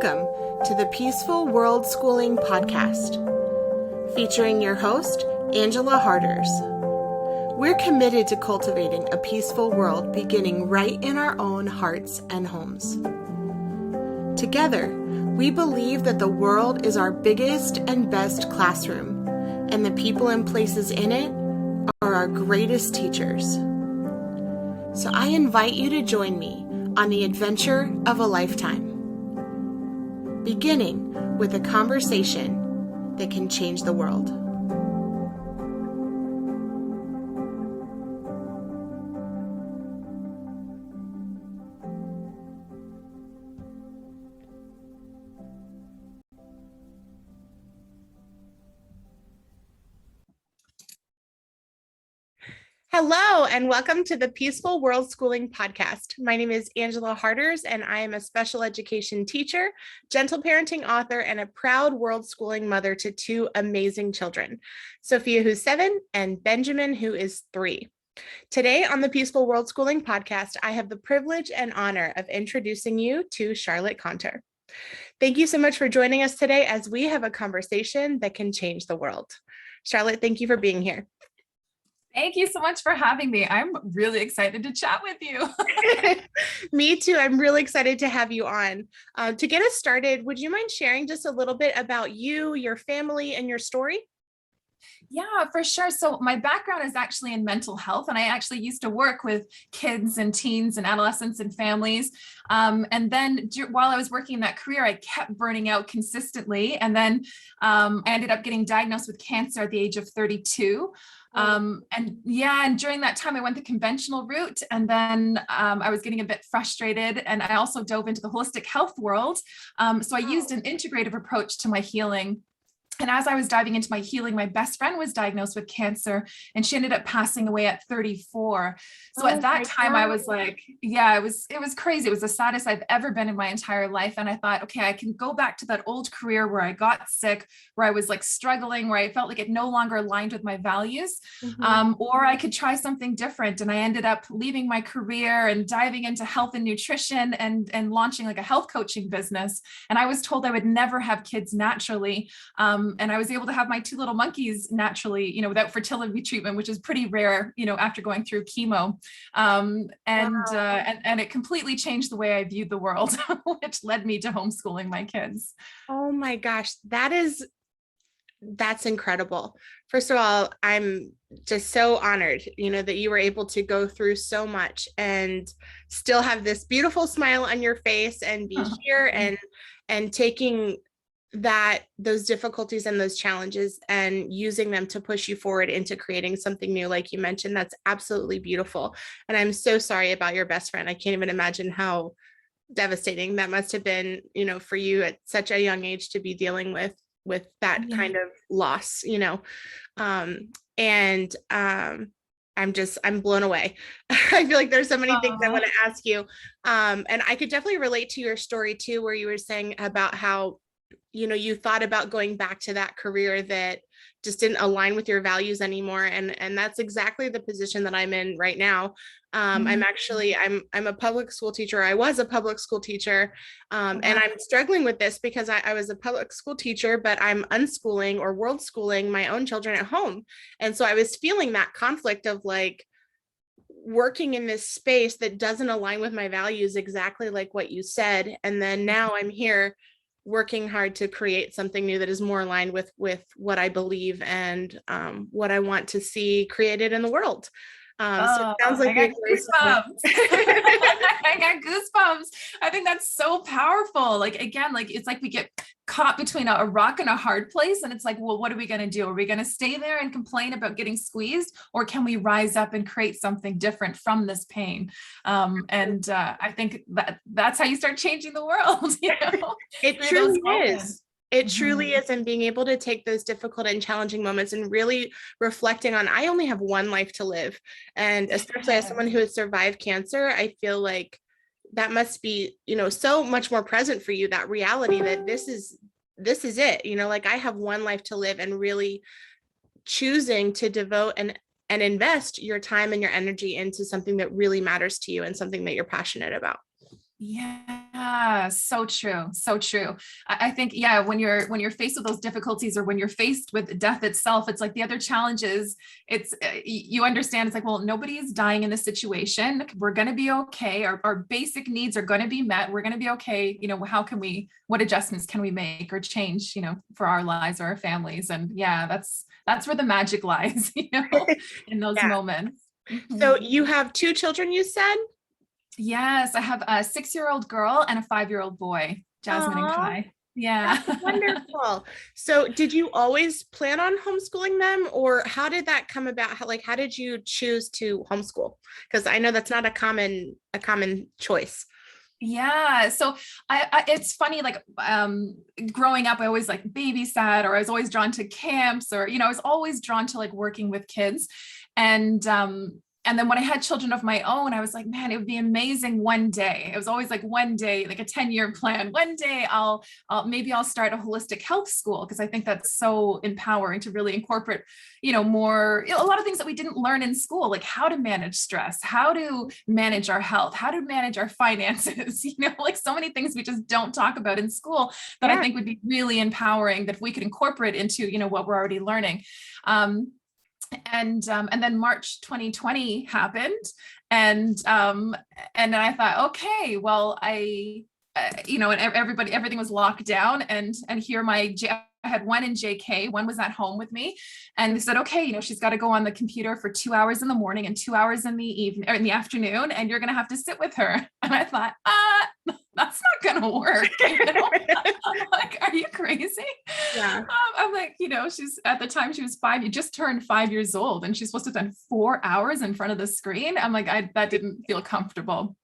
Welcome to the Peaceful Worldschooling Podcast, featuring your host, Angela Harders. We're committed to cultivating a peaceful world beginning right in our own hearts and homes. Together, we believe that the world is our biggest and best classroom, and the people and places in it are our greatest teachers. So I invite you to join me on the adventure of a lifetime, beginning with a conversation that can change the world. Hello, and welcome to the Peaceful Worldschooling Podcast. My name is Angela Harders, and I am a special education teacher, gentle parenting author, and a proud worldschooling mother to two amazing children, Sophia, who's 7, and Benjamin, who is 3. Today on the Peaceful Worldschooling Podcast, I have the privilege and honor of introducing you to Charlotte Caunter. Thank you so much for joining us today as we have a conversation that can change the world. Charlotte, thank you for being here. Thank you so much for having me. I'm really excited to chat with you. Me too. I'm really excited to have you on. To get us started, would you mind sharing just a little bit about you, your family, and your story? Yeah, for sure. So my background is actually in mental health, and I actually used to work with kids and teens and adolescents and families. And then while I was working in that career, I kept burning out consistently. And then I ended up getting diagnosed with cancer at the age of 32. And during that time I went the conventional route, and then I was getting a bit frustrated, and I also dove into the holistic health world. So I used an integrative approach to my healing. And as I was diving into my healing, my best friend was diagnosed with cancer, and she ended up passing away at 34. So at that time, I was like, it was crazy. It was the saddest I've ever been in my entire life. And I thought, okay, I can go back to that old career where I got sick, where I was like struggling, where I felt like it no longer aligned with my values, or I could try something different. And I ended up leaving my career and diving into health and nutrition and launching like a health coaching business. And I was told I would never have kids naturally. And I was able to have my 2 little monkeys naturally, without fertility treatment, which is pretty rare, after going through chemo. And it completely changed the way I viewed the world, which led me to homeschooling my kids. Oh my gosh, that's incredible. First of all, I'm just so honored, that you were able to go through so much and still have this beautiful smile on your face and be here and taking those difficulties and those challenges and using them to push you forward into creating something new. Like you mentioned, that's absolutely beautiful. And I'm so sorry about your best friend. I can't even imagine how devastating that must have been, for you at such a young age to be dealing with that kind of loss, I'm blown away. I feel like there's so many things I want to ask you. And I could definitely relate to your story too, where you were saying about how you thought about going back to that career that just didn't align with your values anymore. And that's exactly the position that I'm in right now. I'm a public school teacher. I was a public school teacher. And I'm struggling with this because I was a public school teacher, but I'm unschooling or world schooling my own children at home. And so I was feeling that conflict of like working in this space that doesn't align with my values, exactly like what you said. And then now I'm here working hard to create something new that is more aligned with what I believe and what I want to see created in the world. So it sounds like I got goosebumps. I got goosebumps. I think that's so powerful. Like, again, like it's like we get caught between a rock and a hard place. And it's like, well, what are we going to do? Are we going to stay there and complain about getting squeezed? Or can we rise up and create something different from this pain? I think that's how you start changing the world. It truly is. It truly is. And being able to take those difficult and challenging moments and really reflecting on, I only have one life to live. And especially as someone who has survived cancer, I feel like that must be, so much more present for you, that reality that this is it, like I have one life to live, and really choosing to devote and invest your time and your energy into something that really matters to you and something that you're passionate about. Yeah, Yeah, so true. So true. I think, yeah, when you're faced with those difficulties, or when you're faced with death itself, it's like the other challenges, it's, you understand, it's like, well, nobody's dying in this situation. We're going to be okay. Our basic needs are going to be met. We're going to be okay. What adjustments can we make or change, for our lives or our families? And yeah, that's where the magic lies, in those Yeah. moments. So Mhm. you have two children, you said? Yes, I have a 6-year-old girl and a 5-year-old boy, Jasmine and Oh, Kai. Yeah. that's wonderful. So did you always plan on homeschooling them, or how did that come about? How did you choose to homeschool? Because I know that's not a common choice. Yeah. So it's funny, like, growing up, I always like babysat, or I was always drawn to camps, or, I was always drawn to like working with kids. And then when I had children of my own, I was like, man, it would be amazing one day. It was always like one day, like a 10-year plan. One day maybe I'll start a holistic health school, because I think that's so empowering to really incorporate, more, a lot of things that we didn't learn in school, like how to manage stress, how to manage our health, how to manage our finances, like so many things we just don't talk about in school that I think would be really empowering, that if we could incorporate into, what we're already learning. And then March 2020 happened, and then I thought, okay, well, and everything was locked down, and here I had one in JK, one was at home with me, and they said, okay, she's got to go on the computer for 2 hours in the morning and 2 hours in the evening, or in the afternoon, and you're going to have to sit with her. And I thought, that's not going to work. I'm like, are you crazy? Yeah. I'm like, she's, at the time she was 5, you just turned 5 years old, and she's supposed to spend 4 hours in front of the screen. I'm like, that didn't feel comfortable.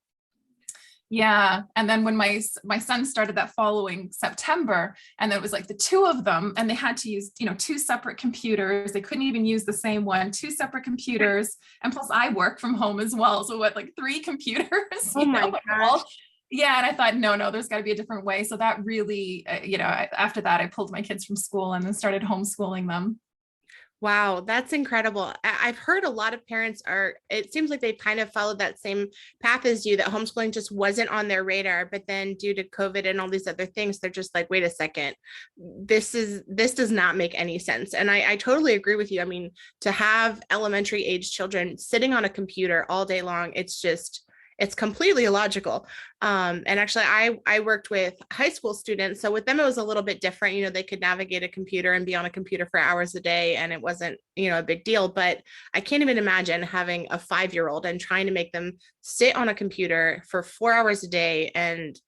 Yeah. And then when my son started that following September, and then it was like the two of them, and they had to use, two separate computers. They couldn't even use the same one, two separate computers. And plus I work from home as well. So like 3 computers, Oh my gosh. yeah. And I thought, no, there's got to be a different way. So that really, after that, I pulled my kids from school and then started homeschooling them. Wow, that's incredible. I've heard a lot of parents it seems like they've kind of followed that same path as you, that homeschooling just wasn't on their radar, but then due to COVID and all these other things, they're just like, wait a second, this does not make any sense. And I totally agree with you. I mean, to have elementary age children sitting on a computer all day long, it's completely illogical. And actually I worked with high school students. So with them, it was a little bit different. They could navigate a computer and be on a computer for hours a day, and it wasn't, a big deal. But I can't even imagine having a 5-year-old and trying to make them sit on a computer for 4 hours a day and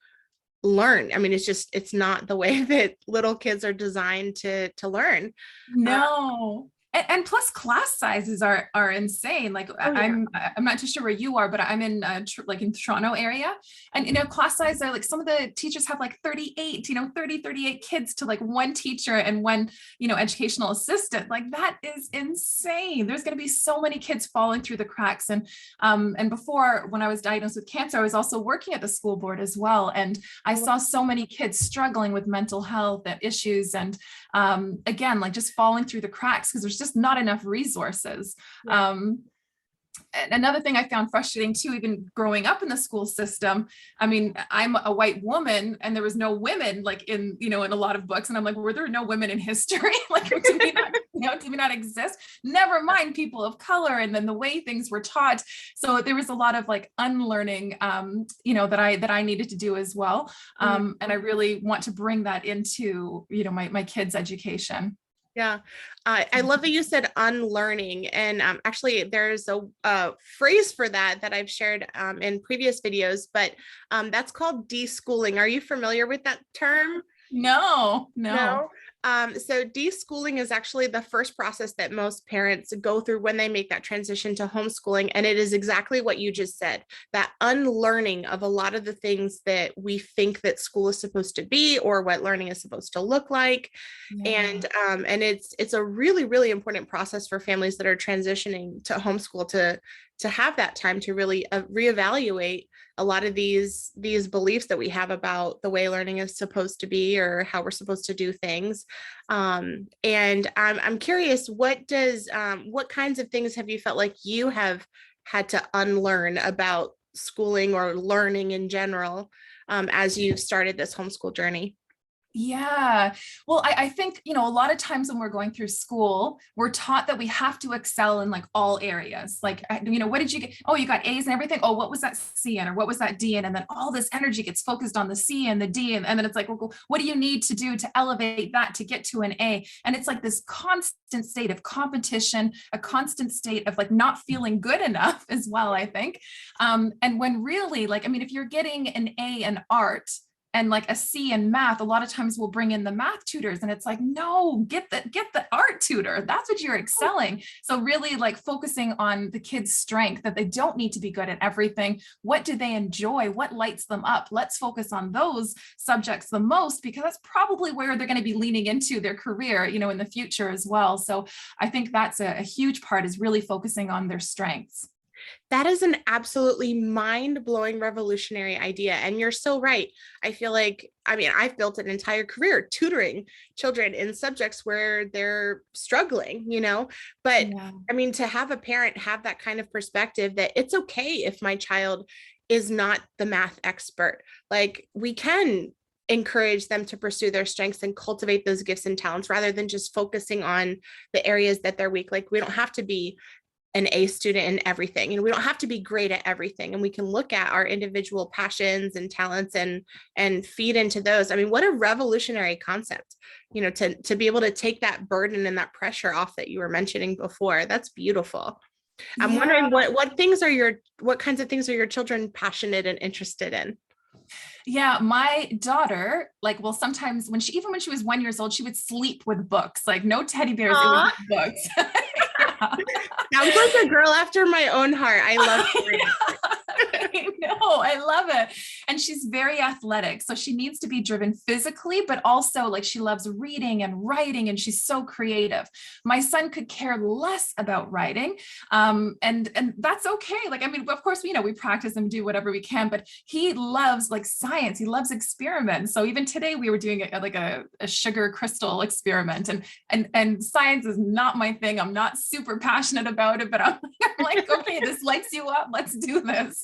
learn. I mean, it's not the way that little kids are designed to learn. No. And plus class sizes are insane. Like, Oh, yeah. I'm not too sure where you are, but I'm in like in Toronto area, and class size are like, some of the teachers have like 38, 38 kids to like one teacher and one, educational assistant. Like, that is insane. There's going to be so many kids falling through the cracks. And before, when I was diagnosed with cancer, I was also working at the school board as well, and I saw so many kids struggling with mental health issues, and again, like just falling through the cracks because there's just not enough resources. Yeah. Another thing I found frustrating too, even growing up in the school system. I mean, I'm a white woman, and there was no women like in a lot of books. And I'm like, were there no women in history? Like, did we not exist? Never mind people of color, and then the way things were taught. So there was a lot of like unlearning, that I needed to do as well. And I really want to bring that into, my kids' education. Yeah. I love that you said unlearning. And actually, there's a phrase for that I've shared in previous videos, but that's called deschooling. Are you familiar with that term? No. So deschooling is actually the first process that most parents go through when they make that transition to homeschooling. And it is exactly what you just said, that unlearning of a lot of the things that we think that school is supposed to be, or what learning is supposed to look like. Yeah. And it's a really, really important process for families that are transitioning to homeschool to have that time to really reevaluate a lot of these beliefs that we have about the way learning is supposed to be, or how we're supposed to do things. And I'm curious, what kinds of things have you felt like you have had to unlearn about schooling or learning in general? as you started this homeschool journey? Yeah. Well, I think, a lot of times when we're going through school, we're taught that we have to excel in like all areas. Like, what did you get? Oh, you got A's and everything. Oh, what was that C in, or what was that D in? And then all this energy gets focused on the C and the D. And then it's like, well, what do you need to do to elevate that to get to an A? And it's like this constant state of competition, a constant state of like not feeling good enough as well, I think. And when really, like, if you're getting an A in art, and like a C in math, a lot of times we'll bring in the math tutors, and it's like, no, get the art tutor. That's what you're excelling. So really like focusing on the kids' strength, that they don't need to be good at everything. What do they enjoy? What lights them up? Let's focus on those subjects the most, because that's probably where they're going to be leaning into their career, in the future as well. So I think that's a huge part, is really focusing on their strengths. That is an absolutely mind-blowing, revolutionary idea. And you're so right. I feel like, I've built an entire career tutoring children in subjects where they're struggling, but yeah. To have a parent have that kind of perspective, that it's okay if my child is not the math expert. Like, we can encourage them to pursue their strengths and cultivate those gifts and talents, rather than just focusing on the areas that they're weak. Like, we don't have to be an A student in everything, and we don't have to be great at everything, and we can look at our individual passions and talents and feed into those. What a revolutionary concept, to be able to take that burden and that pressure off that you were mentioning before. That's beautiful. I'm wondering what kinds of things are your children passionate and interested in? Yeah, my daughter, sometimes when she was 1 year old, she would sleep with books, like no teddy bears, it was books. Sounds like a girl after my own heart. I love it. I know, I love it. And she's very athletic, so she needs to be driven physically, but also like she loves reading and writing, and she's so creative. My son could care less about writing, and that's okay. Of course, we practice and do whatever we can, but he loves like science. He loves experiments. So even today we were doing a sugar crystal experiment, and science is not my thing. I'm not super passionate about it, but I'm like, okay, this lights you up. Let's do this.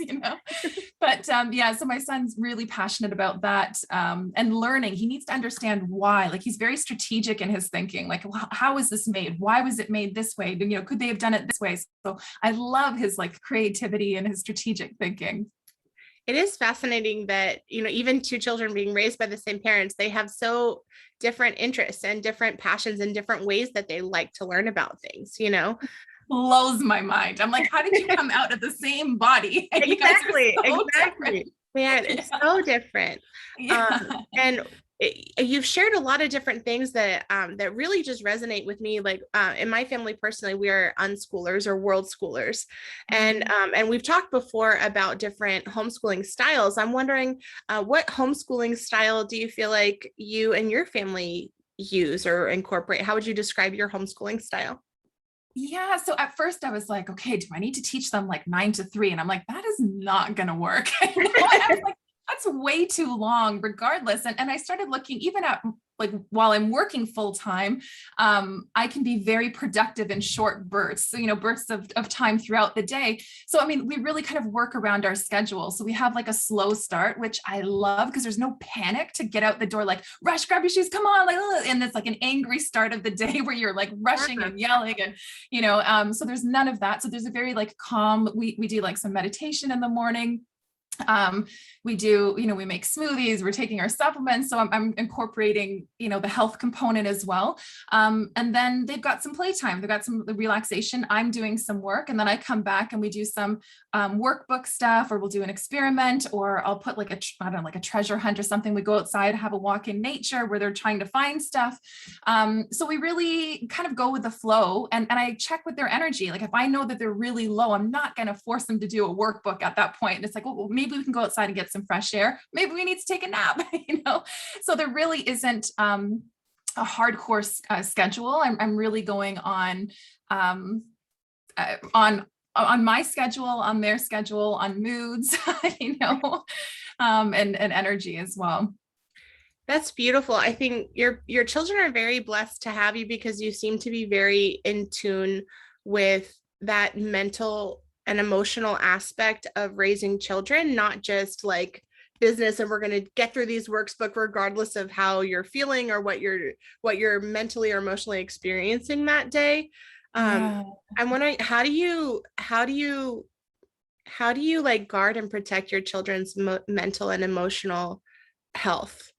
But so my son's really passionate about that, and learning. He needs to understand why. Like, he's very strategic in his thinking. Like, well, how was this made? Why was it made this way? Could they have done it this way? So I love his like creativity and his strategic thinking. It is fascinating that, even two children being raised by the same parents, they have so different interests and different passions and different ways that they like to learn about things, Blows my mind. I'm like, how did you come out of the same body? Exactly. Man, it's so different. Yeah. And you've shared a lot of different things that that really just resonate with me. Like, in my family personally, we are unschoolers or world schoolers, and we've talked before about different homeschooling styles. I'm wondering, what homeschooling style do you feel like you and your family use or incorporate? How would you describe your homeschooling style? Yeah. So at first I was like, okay, do I need to teach them like 9 to 3? And I'm like, that is not going to work. I was like, that's way too long regardless. And I started looking even at like while I'm working full time, I can be very productive in short bursts, so, bursts of time throughout the day. So, we really kind of work around our schedule. So we have like a slow start, which I love because there's no panic to get out the door, like rush, grab your shoes, come on. And it's like an angry start of the day where you're like rushing and yelling and, so there's none of that. So there's a very like calm, we do like some meditation in the morning. We do, we make smoothies, we're taking our supplements. So I'm incorporating, the health component as well. And then they've got some playtime, they've got some relaxation. I'm doing some work, and then I come back and we do some workbook stuff, or we'll do an experiment, or I'll put like a treasure hunt or something. We go outside, have a walk in nature where they're trying to find stuff. So we really kind of go with the flow, and I check with their energy. Like, if I know that they're really low, I'm not going to force them to do a workbook at that point. And it's like, well, maybe we can go outside and get some fresh air. Maybe we need to take a nap, So there really isn't a hardcore schedule. I'm really going on my schedule, on their schedule, on moods, and energy as well. That's beautiful. I think your children are very blessed to have you, because you seem to be very in tune with that mental and emotional aspect of raising children, not just like business and we're going to get through these workbooks regardless of how you're feeling or what you're mentally or emotionally experiencing that day. I'm wondering, how do you like guard and protect your children's mental and emotional health?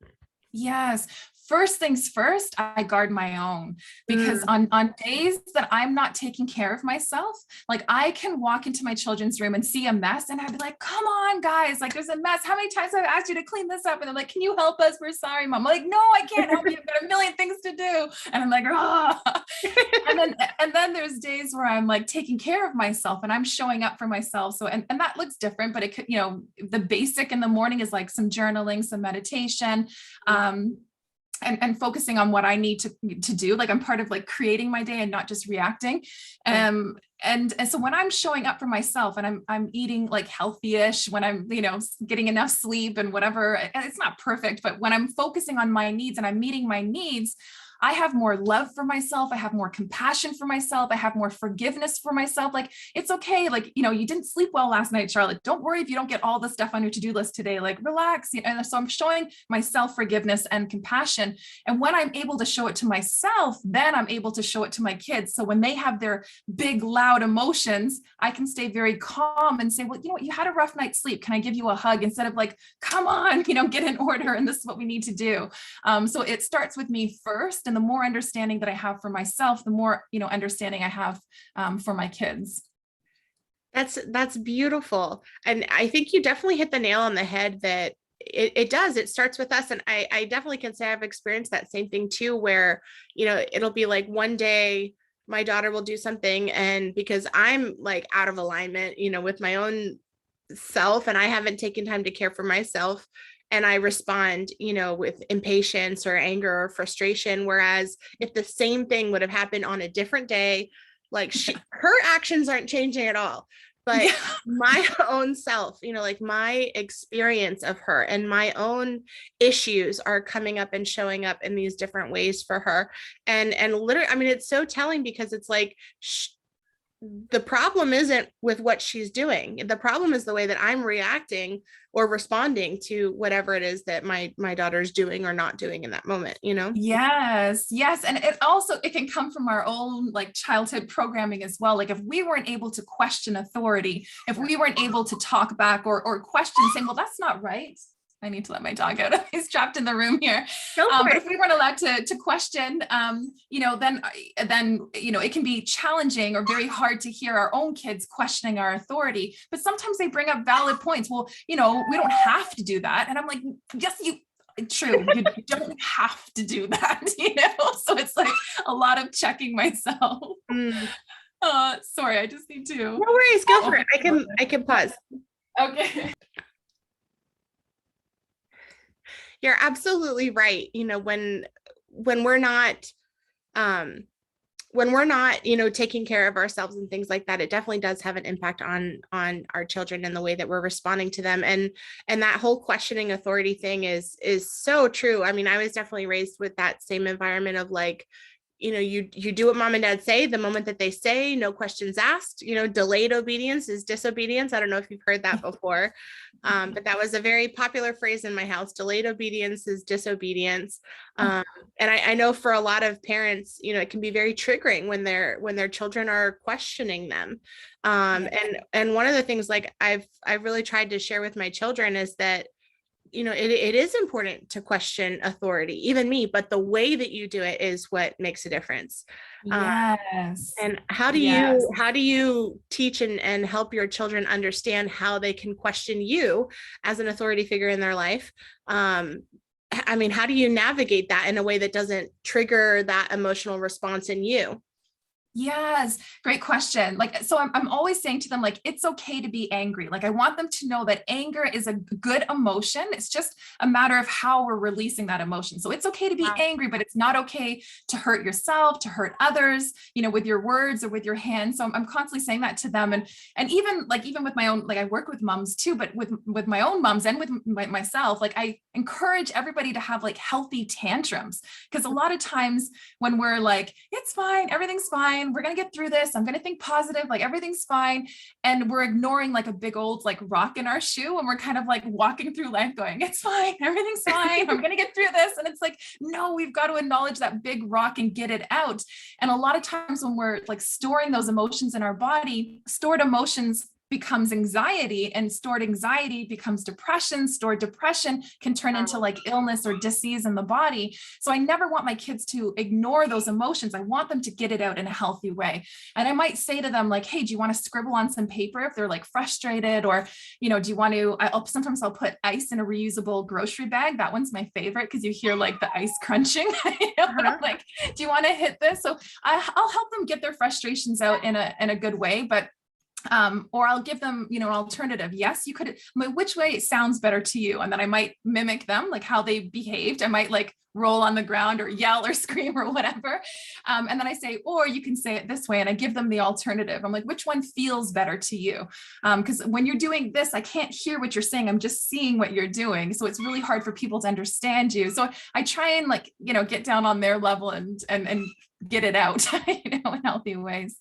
Yes. First things first, I guard my own, because on days that I'm not taking care of myself, like I can walk into my children's room and see a mess and I'd be like, come on guys, like there's a mess. How many times have I asked you to clean this up? And they're like, can you help us? We're sorry, mom. I'm like, no, I can't help you. I've got a million things to do. And I'm like, oh. and then there's days where I'm like taking care of myself and I'm showing up for myself. So, and that looks different, but it could, the basic in the morning is like some journaling, some meditation, and focusing on what I need to do. Like I'm part of like creating my day and not just reacting. And so when I'm showing up for myself and I'm eating like healthy-ish, when I'm, getting enough sleep and whatever, and it's not perfect, but when I'm focusing on my needs and I'm meeting my needs, I have more love for myself. I have more compassion for myself. I have more forgiveness for myself. Like, it's okay. Like, you didn't sleep well last night, Charlotte. Don't worry if you don't get all the stuff on your to-do list today, like relax. And so I'm showing myself forgiveness and compassion. And when I'm able to show it to myself, then I'm able to show it to my kids. So when they have their big, loud emotions, I can stay very calm and say, well, you had a rough night's sleep. Can I give you a hug? Instead of like, come on, get in order. And this is what we need to do. So it starts with me first. And the more understanding that I have for myself, the more, understanding I have for my kids. That's beautiful. And I think you definitely hit the nail on the head that it does. It starts with us. And I definitely can say I've experienced that same thing too, where, it'll be like one day my daughter will do something and because I'm like out of alignment, with my own self and I haven't taken time to care for myself, and I respond, with impatience or anger or frustration. Whereas if the same thing would have happened on a different day, like her actions aren't changing at all, but my own self, like my experience of her and my own issues are coming up and showing up in these different ways for her. And literally, I mean, it's so telling because it's like, the problem isn't with what she's doing. The problem is the way that I'm reacting or responding to whatever it is that my daughter's doing or not doing in that moment, Yes. And it can come from our own like childhood programming as well. Like if we weren't able to question authority, if we weren't able to talk back or question saying, well, that's not right. I need to let my dog out. He's trapped in the room here. But if we weren't allowed to question, then it can be challenging or very hard to hear our own kids questioning our authority. But sometimes they bring up valid points. Well, we don't have to do that. And I'm like, yes, true. You don't have to do that, So it's like a lot of checking myself. Sorry, I just need to. No worries, go for it. I can pause. Okay. You're absolutely right. When we're not, taking care of ourselves and things like that, it definitely does have an impact on our children and the way that we're responding to them. And that whole questioning authority thing is so true. I mean, I was definitely raised with that same environment of like, you do what mom and dad say. The moment that they say, no questions asked, delayed obedience is disobedience. I don't know if you've heard that before, but that was a very popular phrase in my house. Delayed obedience is disobedience. And I know for a lot of parents, it can be very triggering when their children are questioning them. And one of the things like I've really tried to share with my children is that it is important to question authority, even me, but the way that you do it is what makes a difference. Yes. And how do you teach and help your children understand how they can question you as an authority figure in their life? I mean, how do you navigate that in a way that doesn't trigger that emotional response in you? Yes. Great question. Like, so I'm always saying to them, like, it's okay to be angry. Like, I want them to know that anger is a good emotion. It's just a matter of how we're releasing that emotion. So it's okay to be angry, but it's not okay to hurt yourself, to hurt others, with your words or with your hands. So I'm constantly saying that to them. And even with my own, like I work with moms too, but with my own moms and with myself, like I encourage everybody to have like healthy tantrums. Because a lot of times when we're like, it's fine, everything's fine, fine. We're going to get through this. I'm going to think positive, like everything's fine. And we're ignoring like a big old like rock in our shoe. And we're kind of like walking through life going, it's fine. Everything's fine. I'm going to get through this. And it's like, no, we've got to acknowledge that big rock and get it out. And a lot of times when we're like storing those emotions in our body, stored emotions becomes anxiety, and stored anxiety becomes depression. Stored depression can turn into like illness or disease in the body. So I never want my kids to ignore those emotions. I want them to get it out in a healthy way. And I might say to them like, hey, do you want to scribble on some paper if they're like frustrated? Or, do you want to, sometimes I'll put ice in a reusable grocery bag. That one's my favorite because you hear like the ice crunching. Like, do you want to hit this? So I'll help them get their frustrations out in a good way. But or I'll give them, an alternative. Yes, you could, which way sounds better to you? And then I might mimic them, like how they behaved. I might like roll on the ground or yell or scream or whatever. And then I say, or you can say it this way. And I give them the alternative. I'm like, which one feels better to you? Because when you're doing this, I can't hear what you're saying. I'm just seeing what you're doing. So it's really hard for people to understand you. So I try and like, get down on their level and get it out, in healthy ways,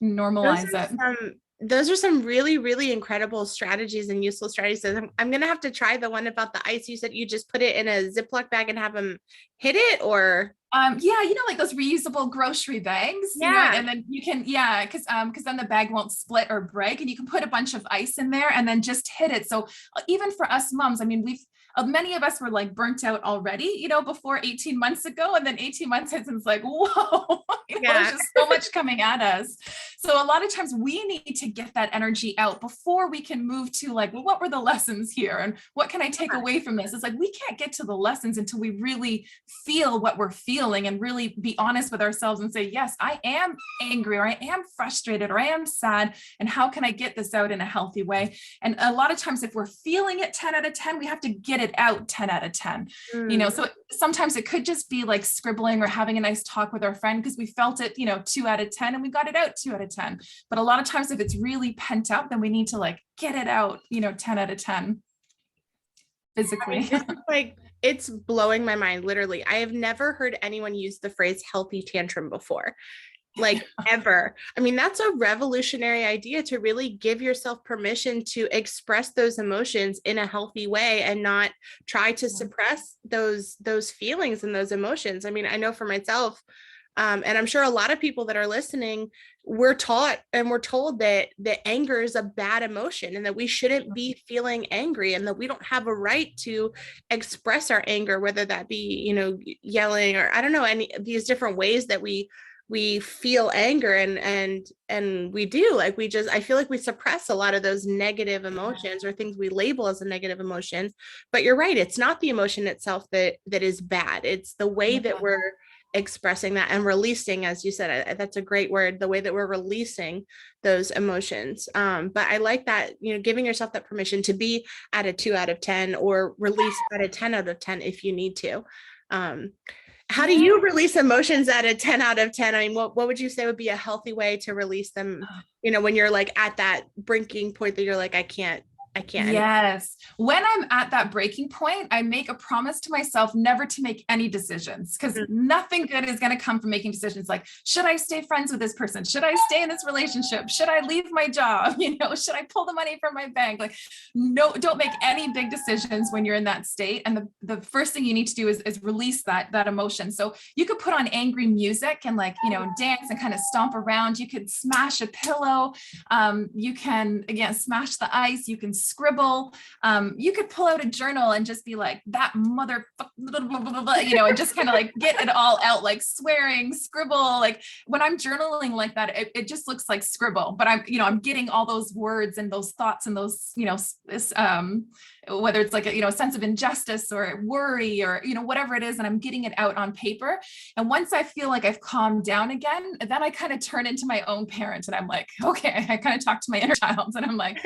normalize it. Those are some really, really incredible strategies and useful strategies. I'm going to have to try the one about the ice. You said you just put it in a Ziploc bag and have them hit it, or? Yeah, like those reusable grocery bags. Yeah. And then you can, because then the bag won't split or break, and you can put a bunch of ice in there and then just hit it. So even for us moms, I mean, many of us were like burnt out already, before 18 months ago. And then 18 months since, it's like, whoa, there's just so much coming at us. So a lot of times we need to get that energy out before we can move to like, well, what were the lessons here? And what can I take away from this? It's like, we can't get to the lessons until we really feel what we're feeling and really be honest with ourselves and say, yes, I am angry, or I am frustrated, or I am sad. And how can I get this out in a healthy way? And a lot of times if we're feeling it 10 out of 10, we have to get it out 10 out of 10. So sometimes it could just be like scribbling or having a nice talk with our friend because we felt it, 2 out of 10, and we got it out 2 out of 10. But a lot of times if it's really pent up, then we need to like get it out, 10 out of 10 physically. It's blowing my mind. Literally. I have never heard anyone use the phrase healthy tantrum before. Like ever. I mean, that's a revolutionary idea, to really give yourself permission to express those emotions in a healthy way and not try to suppress those feelings and those emotions. I mean, I know for myself, and I'm sure a lot of people that are listening, we're taught and we're told that anger is a bad emotion and that we shouldn't be feeling angry and that we don't have a right to express our anger, whether that be, yelling or I don't know, any of these different ways that we feel anger and we do, like, I feel like we suppress a lot of those negative emotions or things we label as a negative emotion. But you're right. It's not the emotion itself that is bad. It's the way that we're expressing that and releasing, as you said, that's a great word, the way that we're releasing those emotions. But I like that, giving yourself that permission to be at a 2 out of 10 or release at a 10 out of 10 if you need to. How do you release emotions at a 10 out of 10? I mean, what would you say would be a healthy way to release them, when you're like at that breaking point that you're like, I can't. Yes. When I'm at that breaking point, I make a promise to myself never to make any decisions, because nothing good is going to come from making decisions. Like, should I stay friends with this person? Should I stay in this relationship? Should I leave my job? Should I pull the money from my bank? Like, no, don't make any big decisions when you're in that state. And the first thing you need to do is release that emotion. So you could put on angry music and dance and kind of stomp around. You could smash a pillow. You can, again, smash the ice. You can scribble. You could pull out a journal and just be like, that mother, and just kind of like get it all out, like swearing, scribble. Like when I'm journaling like that, it just looks like scribble, but I'm getting all those words and those thoughts and those, whether it's like a sense of injustice or worry or whatever it is, and I'm getting it out on paper. And once I feel like I've calmed down again, then I kind of turn into my own parent, and I'm like, okay, I kind of talk to my inner child, and I'm like,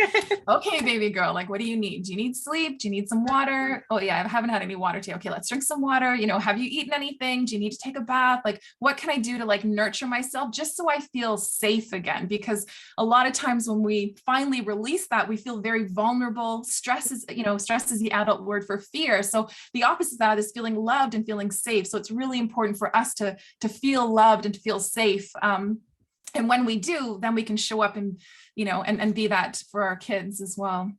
okay, baby girl, like, what do you need? Do you need sleep? Do you need some water? Oh yeah, I haven't had any water today. Okay, let's drink some water. Have you eaten anything? Do you need to take a bath? Like, what can I do to like nurture myself just so I feel safe again? Because a lot of times when we finally release that, we feel very vulnerable. Stress is the adult word for fear. So the opposite of that is feeling loved and feeling safe. So it's really important for us to feel loved and to feel safe. And when we do, then we can show up and, and be that for our kids as well.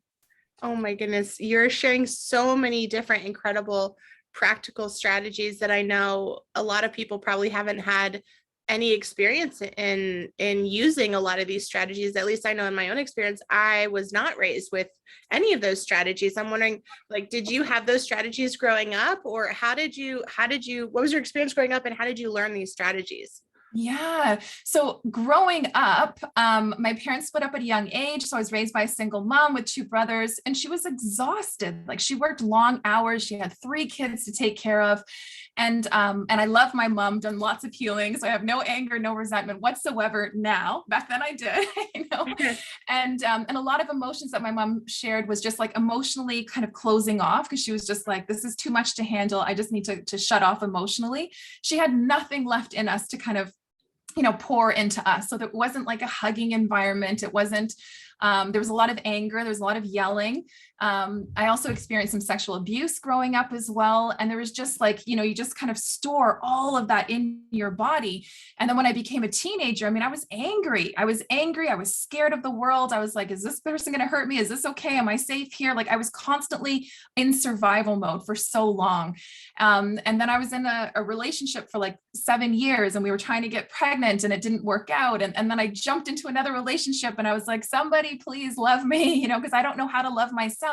Oh my goodness. You're sharing so many different incredible practical strategies that I know a lot of people probably haven't had any experience in using a lot of these strategies. At least I know in my own experience, I was not raised with any of those strategies. I'm wondering, like, did you have those strategies growing up, or what was your experience growing up, and how did you learn these strategies? Yeah. So growing up, my parents split up at a young age. So I was raised by a single mom with two brothers, and she was exhausted. Like, she worked long hours. She had 3 kids to take care of. And I love my mom, done lots of healing. So I have no anger, no resentment whatsoever now. Back then I did, and a lot of emotions that my mom shared was just like emotionally kind of closing off, because she was just like, this is too much to handle. I just need to shut off emotionally. She had nothing left in us to kind of pour into us. So there wasn't like a hugging environment. It wasn't, there was a lot of anger. There was a lot of yelling. I also experienced some sexual abuse growing up as well. And there was just like, you just kind of store all of that in your body. And then when I became a teenager, I was angry. I was scared of the world. I was like, is this person going to hurt me? Is this okay? Am I safe here? Like, I was constantly in survival mode for so long. And then I was in a relationship for like 7 years, and we were trying to get pregnant and it didn't work out. And then I jumped into another relationship, and I was like, somebody please love me, because I don't know how to love myself.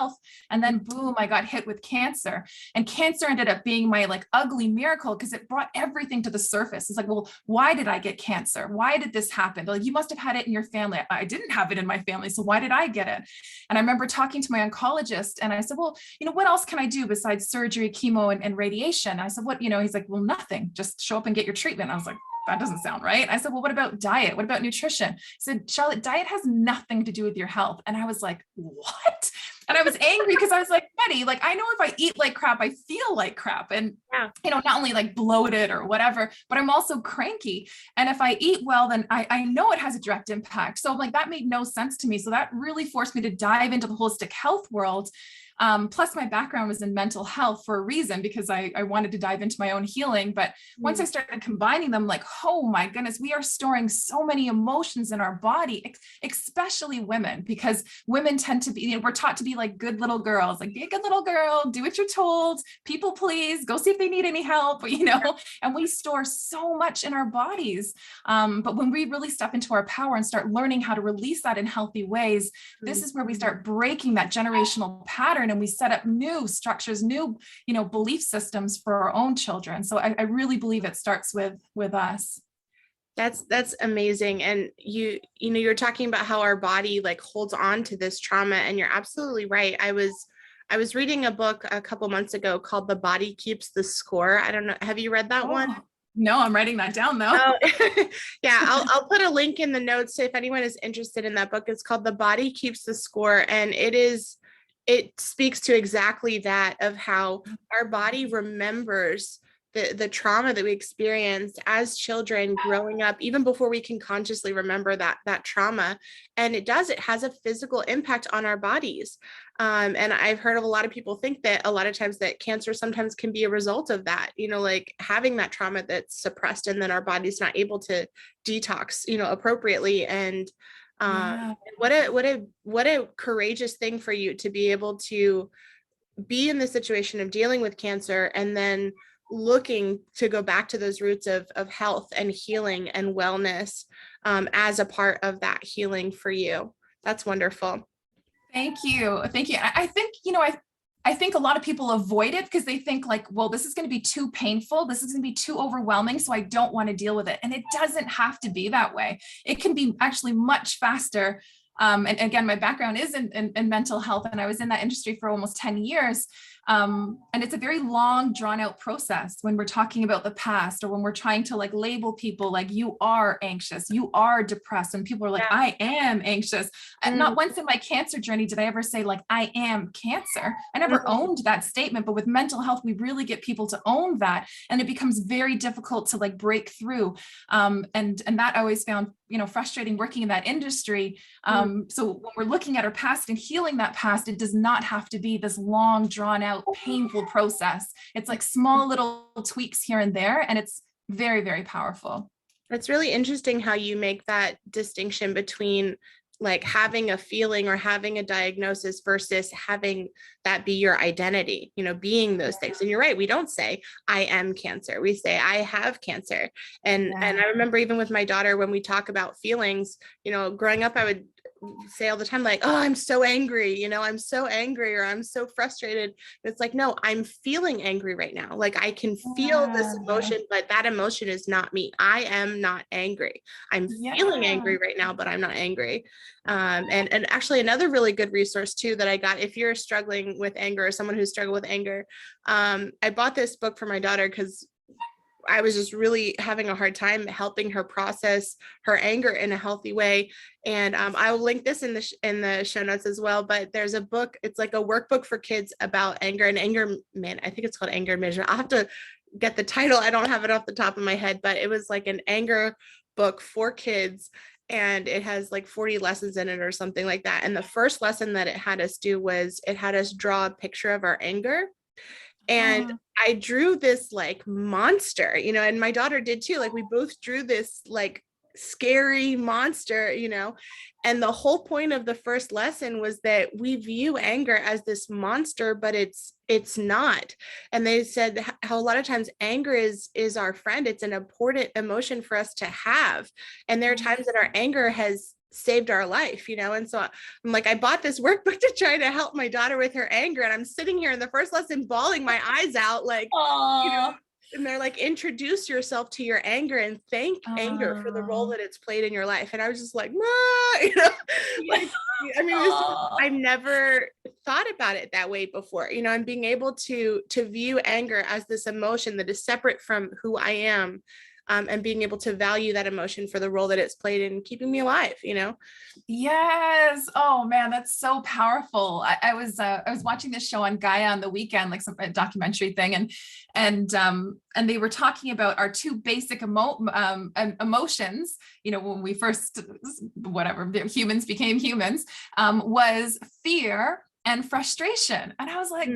And then boom, I got hit with cancer, and cancer ended up being my like ugly miracle, because it brought everything to the surface. It's like, well, why did I get cancer? Why did this happen? They're like, you must have had it in your family. I didn't have it in my family. So why did I get it? And I remember talking to my oncologist, and I said, well, what else can I do besides surgery, chemo, and radiation? I said, what, he's like, well, nothing, just show up and get your treatment. I was like, that doesn't sound right. I said, well, what about diet? What about nutrition? He said, Charlotte, diet has nothing to do with your health. And I was like, what? And I was angry because I was like, Betty, like, I know if I eat like crap, I feel like crap. And, not only like bloated or whatever, but I'm also cranky. And if I eat well, then I know it has a direct impact. So like, that made no sense to me. So that really forced me to dive into the holistic health world. Plus my background was in mental health for a reason, because I wanted to dive into my own healing. But once I started combining them, like, oh my goodness, we are storing so many emotions in our body, especially women, because women tend to be, we're taught to be like good little girls, like be a good little girl, do what you're told, people please, go see if they need any help, and we store so much in our bodies. But when we really step into our power and start learning how to release that in healthy ways, this is where we start breaking that generational pattern, and we set up new structures, new, belief systems for our own children. So I really believe it starts with us. That's amazing. And you're talking about how our body like holds on to this trauma, and you're absolutely right. I was reading a book a couple months ago called The Body Keeps the Score. I don't know. Have you read that one? No, I'm writing that down though. Oh, yeah, I'll put a link in the notes if anyone is interested in that book. It's called The Body Keeps the Score. And it speaks to exactly that, of how our body remembers the trauma that we experienced as children growing up, even before we can consciously remember that trauma. And it has a physical impact on our bodies. And I've heard of a lot of people think that a lot of times that cancer sometimes can be a result of that, like having that trauma that's suppressed, and then our body's not able to detox, appropriately. And what a courageous thing for you to be able to be in the situation of dealing with cancer, and then looking to go back to those roots of health and healing and wellness as a part of that healing for you. That's wonderful. Thank you. I think, I think a lot of people avoid it because they think like, well, this is going to be too painful. This is going to be too overwhelming. So I don't want to deal with it. And it doesn't have to be that way. It can be actually much faster. And again, my background is in mental health, and I was in that industry for almost 10 years. And it's a very long, drawn out process when we're talking about the past, or when we're trying to like label people like, you are anxious, you are depressed. And people are like, I am anxious. And not once in my cancer journey did I ever say like, I am cancer. I never owned that statement. But with mental health, we really get people to own that. And it becomes very difficult to like break through. And that I always found, frustrating working in that industry. So when we're looking at our past and healing that past, it does not have to be this long, drawn out, painful process. It's like small little tweaks here and there, and it's very, very powerful. It's really interesting how you make that distinction between like having a feeling or having a diagnosis versus having that be your identity, being those things. And you're right, we don't say I am cancer. We say I have cancer. And I remember even with my daughter, when we talk about feelings, growing up, I would say all the time, like, oh, I'm so angry, I'm so angry, or I'm so frustrated. It's like, no, I'm feeling angry right now. Like I can feel this emotion, but that emotion is not me. I am not angry. I'm feeling angry right now, but I'm not angry. And actually another really good resource too that I got, if you're struggling with anger or someone who's struggled with anger, I bought this book for my daughter because I was just really having a hard time helping her process her anger in a healthy way. And I will link this in the show notes as well. But there's a book, it's like a workbook for kids about anger and anger, man, I think it's called Anger Management. I'll have to get the title. I don't have it off the top of my head, but it was like an anger book for kids. And it has like 40 lessons in it or something like that. And the first lesson that it had us do was it had us draw a picture of our anger. And I drew this like monster, and my daughter did too. Like we both drew this like scary monster, and the whole point of the first lesson was that we view anger as this monster, but it's not. And they said how a lot of times anger is our friend. It's an important emotion for us to have. And there are times that our anger has saved our life, and so I'm like, I bought this workbook to try to help my daughter with her anger, and I'm sitting here in the first lesson bawling my eyes out, like, and they're like, introduce yourself to your anger and thank anger for the role that it's played in your life. And I was just like, like, I mean, I've never thought about it that way before, and being able to view anger as this emotion that is separate from who I am. And being able to value that emotion for the role that it's played in keeping me alive, Yes. Oh man, that's so powerful. I was watching this show on Gaia on the weekend, like some documentary thing, and they were talking about our two basic emotions. When we first, humans became humans, was fear and frustration. And I was like,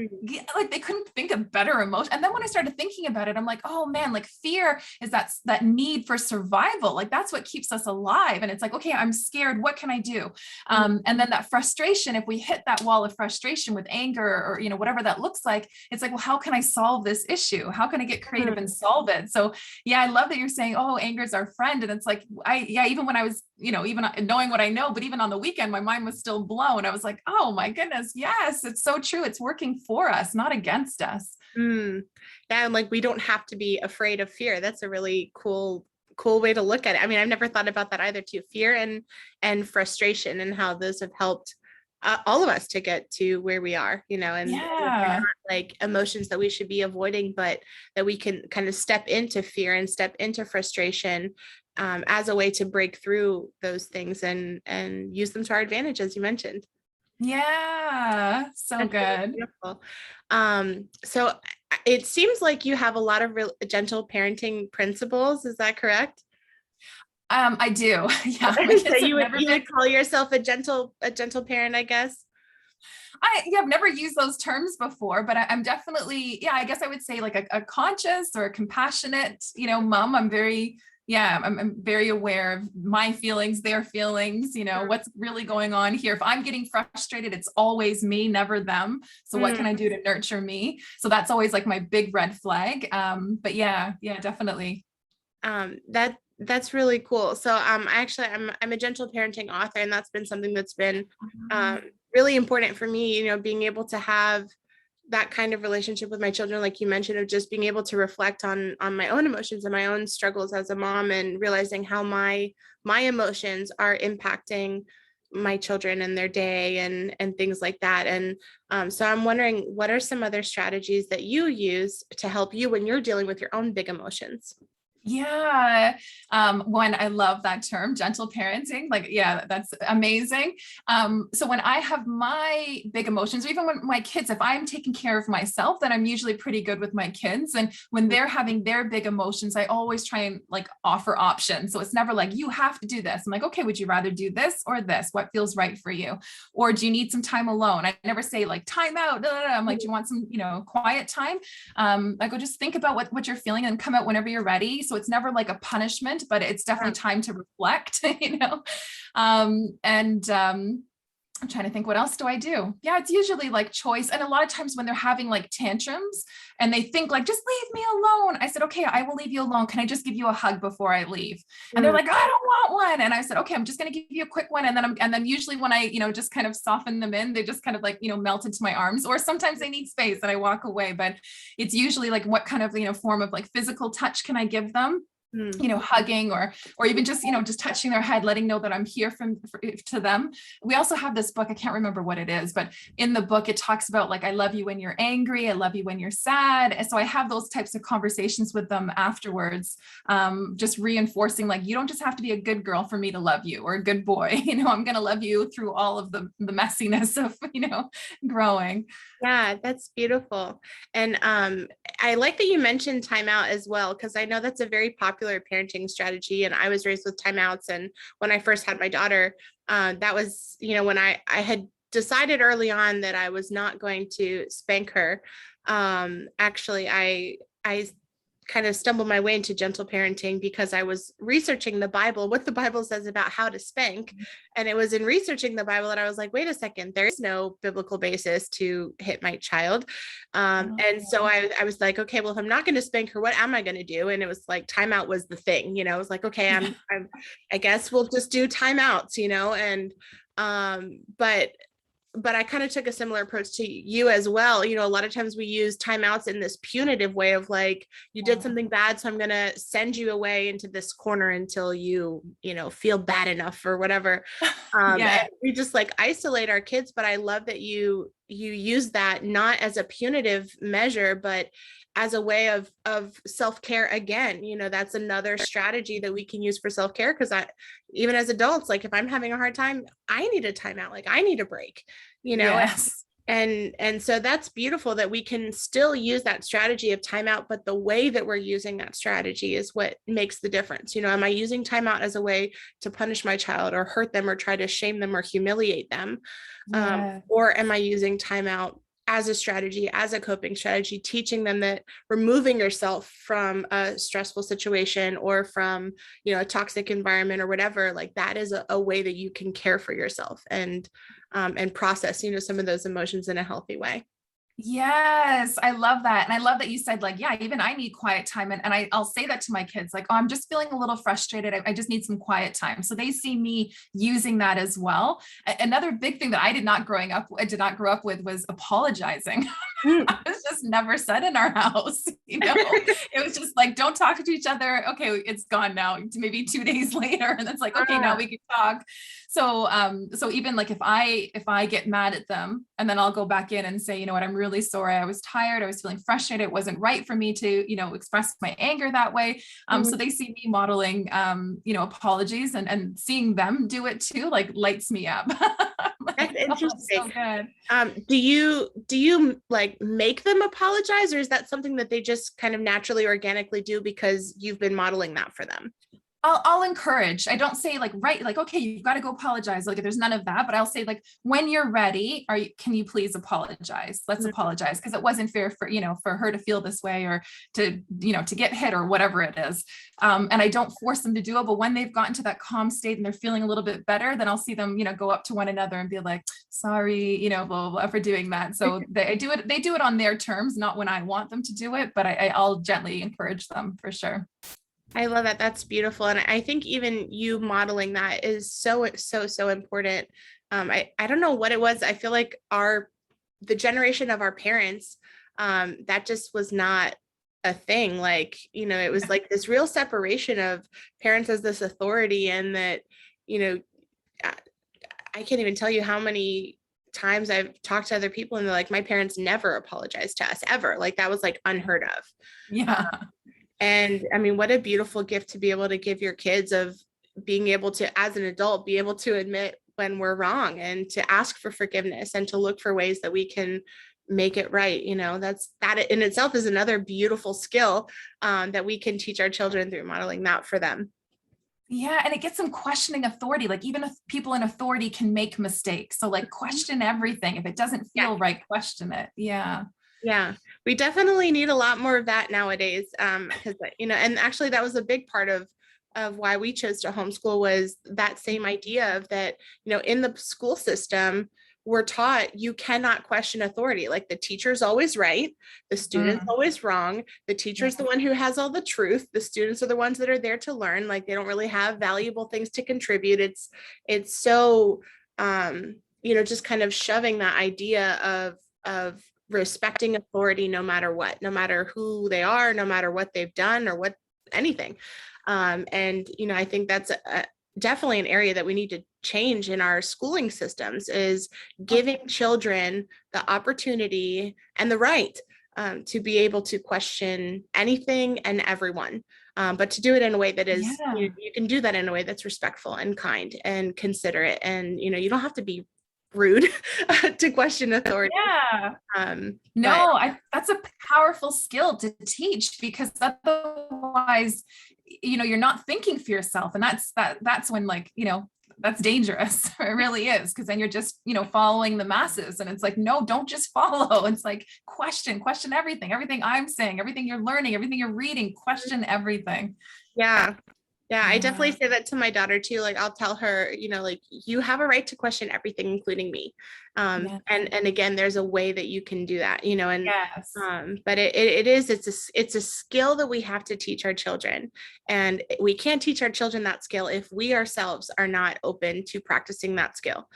like they couldn't think of better emotion. And then when I started thinking about it, I'm like, oh man, like fear is that need for survival. Like that's what keeps us alive. And it's like, okay, I'm scared. What can I do? And then that frustration, if we hit that wall of frustration with anger or, whatever that looks like, it's like, well, how can I solve this issue? How can I get creative and solve it? So yeah, I love that you're saying, oh, anger is our friend. And it's like, even when I was, even knowing what I know, but even on the weekend, my mind was still blown. I was like, oh my goodness. Yes, it's so true. It's working for us, not against us. Yeah, and like we don't have to be afraid of fear. That's a really cool way to look at it. I mean, I've never thought about that either too. Fear and frustration, and how those have helped all of us to get to where we are, and not like emotions that we should be avoiding, but that we can kind of step into fear and step into frustration as a way to break through those things and use them to our advantage, as you mentioned. Yeah, so That's good. really beautiful. So it seems like you have a lot of gentle parenting principles. Is that correct? I do. Yeah. So you would call yourself a gentle parent, I guess. I've never used those terms before, but I'm definitely, I guess I would say like a conscious or a compassionate, mom. I'm very aware of my feelings, their feelings, what's really going on here. If I'm getting frustrated, it's always me, never them. So what can I do to nurture me? So that's always like my big red flag. But yeah, definitely. That's really cool. So I'm a gentle parenting author, and that's been something that's been really important for me, being able to have that kind of relationship with my children, like you mentioned, of just being able to reflect on my own emotions and my own struggles as a mom, and realizing how my emotions are impacting my children and their day and things like that. And so I'm wondering, what are some other strategies that you use to help you when you're dealing with your own big emotions? Yeah. One, I love that term, gentle parenting. Like, yeah, that's amazing. So when I have my big emotions, or even when my kids, if I'm taking care of myself, then I'm usually pretty good with my kids. And when they're having their big emotions, I always try and like offer options. So it's never like, you have to do this. I'm like, okay, would you rather do this or this? What feels right for you? Or do you need some time alone? I never say like time out. No. I'm like, do you want some, quiet time? I go, just think about what you're feeling and come out whenever you're ready. So it's never like a punishment, but it's definitely time to reflect, I'm trying to think, what else do I do? Yeah, it's usually like choice. And a lot of times when they're having like tantrums and they think like, just leave me alone. I said, okay, I will leave you alone. Can I just give you a hug before I leave? And they're like, I don't want one. And I said, okay, I'm just going to give you a quick one. And then usually when I, just kind of soften them in, they just kind of like, melt into my arms, or sometimes they need space and I walk away, but it's usually like, what kind of, form of like physical touch can I give them? Hugging or even just, just touching their head, letting know that I'm here to them. We also have this book, I can't remember what it is, but in the book, it talks about like, I love you when you're angry. I love you when you're sad. And so I have those types of conversations with them afterwards, just reinforcing like, you don't just have to be a good girl for me to love you, or a good boy, I'm going to love you through all of the messiness of, growing. Yeah, that's beautiful. And I like that you mentioned timeout as well, because I know that's a very popular parenting strategy. And I was raised with timeouts. And when I first had my daughter, that was, when I had decided early on that I was not going to spank her. Actually, I kind of stumbled my way into gentle parenting because I was researching the Bible, what the Bible says about how to spank. And it was in researching the Bible that I was like, wait a second, there's no biblical basis to hit my child. And so I was like, okay, well, if I'm not going to spank her, what am I going to do? And it was like, timeout was the thing, I was like, okay, I guess we'll just do timeouts, and, but I kind of took a similar approach to you as well. A lot of times we use timeouts in this punitive way of like, you did something bad, so I'm going to send you away into this corner until you feel bad enough or whatever. And we just like isolate our kids. But I love that you use that not as a punitive measure, but as a way of self-care. Again, that's another strategy that we can use for self-care. Because even as adults, like if I'm having a hard time, I need a timeout, like I need a break, Yes. And so that's beautiful that we can still use that strategy of timeout, but the way that we're using that strategy is what makes the difference. Am I using timeout as a way to punish my child or hurt them or try to shame them or humiliate them? Or am I using timeout as a strategy, as a coping strategy, teaching them that removing yourself from a stressful situation or from, a toxic environment or whatever, like that is a way that you can care for yourself and process, some of those emotions in a healthy way. Yes, I love that. And I love that you said like, yeah, even I need quiet time. And I'll say that to my kids, like, oh, I'm just feeling a little frustrated. I just need some quiet time. So they see me using that as well. Another big thing that I did not grow up with was apologizing. It was just never said in our house. It was just like, don't talk to each other. Okay, it's gone now. Maybe 2 days later. And it's like, okay, now we can talk. So even like if I get mad at them and then I'll go back in and say, you know what, I'm really sorry. I was tired. I was feeling frustrated. It wasn't right for me to, express my anger that way. So they see me modeling, apologies and seeing them do it too, like lights me up. That's interesting. So good. Do you like make them apologize, or is that something that they just kind of naturally, organically do because you've been modeling that for them? I'll encourage. I don't say like, right, like, okay, you've got to go apologize. Like there's none of that, but I'll say like, when you're ready, can you please apologize? Let's apologize. Because it wasn't fair for her to feel this way or to get hit or whatever it is. And I don't force them to do it, but when they've gotten to that calm state and they're feeling a little bit better, then I'll see them, go up to one another and be like, sorry, blah, blah, blah, for doing that. So they do it on their terms, not when I want them to do it, but I'll gently encourage them for sure. I love that. That's beautiful. And I think even you modeling that is so important. I don't know what it was. I feel like the generation of our parents, that just was not a thing. Like, it was like this real separation of parents as this authority, and that, I can't even tell you how many times I've talked to other people and they're like, my parents never apologized to us ever. Like that was like unheard of. Yeah. And I mean, what a beautiful gift to be able to give your kids, of being able to, as an adult, be able to admit when we're wrong and to ask for forgiveness and to look for ways that we can make it right. That in itself is another beautiful skill that we can teach our children through modeling that for them. Yeah. And it gets them questioning authority. Like even if people in authority can make mistakes. So like question everything. If it doesn't feel right, question it. Yeah. Yeah. We definitely need a lot more of that nowadays. Because, and actually that was a big part of why we chose to homeschool, was that same idea of that, in the school system, we're taught you cannot question authority. Like, the teacher's always right, the student's always wrong. The teacher's the one who has all the truth. The students are the ones that are there to learn. Like, they don't really have valuable things to contribute. It's so, just kind of shoving that idea of respecting authority, no matter what, no matter who they are, no matter what they've done or what anything. And I think that's definitely an area that we need to change in our schooling systems, is giving children the opportunity and the right to be able to question anything and everyone, but to do it in a way that is, you can do that in a way that's respectful and kind and considerate. And, you don't have to be rude to question authority. That's a powerful skill to teach, because otherwise, you're not thinking for yourself. And that's when, that's dangerous. It really is. Because then you're just, following the masses, and it's like, no, don't just follow. It's like, question everything I'm saying, everything you're learning, everything you're reading, question everything. Yeah, I definitely say that to my daughter too. Like, I'll tell her, you have a right to question everything, including me. And again, there's a way that you can do that, but it's a skill that we have to teach our children. And we can't teach our children that skill if we ourselves are not open to practicing that skill.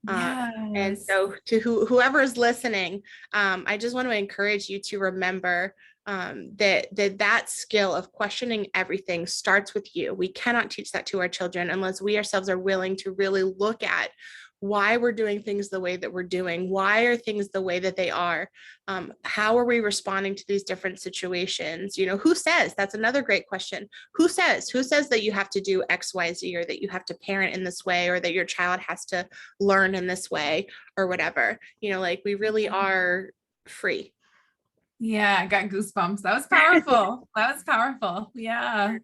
And so to whoever is listening, I just want to encourage you to remember that skill of questioning everything starts with you. We cannot teach that to our children unless we ourselves are willing to really look at why we're doing things the way that we're doing. Why are things the way that they are? How are we responding to these different situations? Who says? That's another great question. Who says that you have to do X, Y, Z, or that you have to parent in this way, or that your child has to learn in this way, or whatever? We really are free. Yeah, I got goosebumps. That was powerful. Yeah.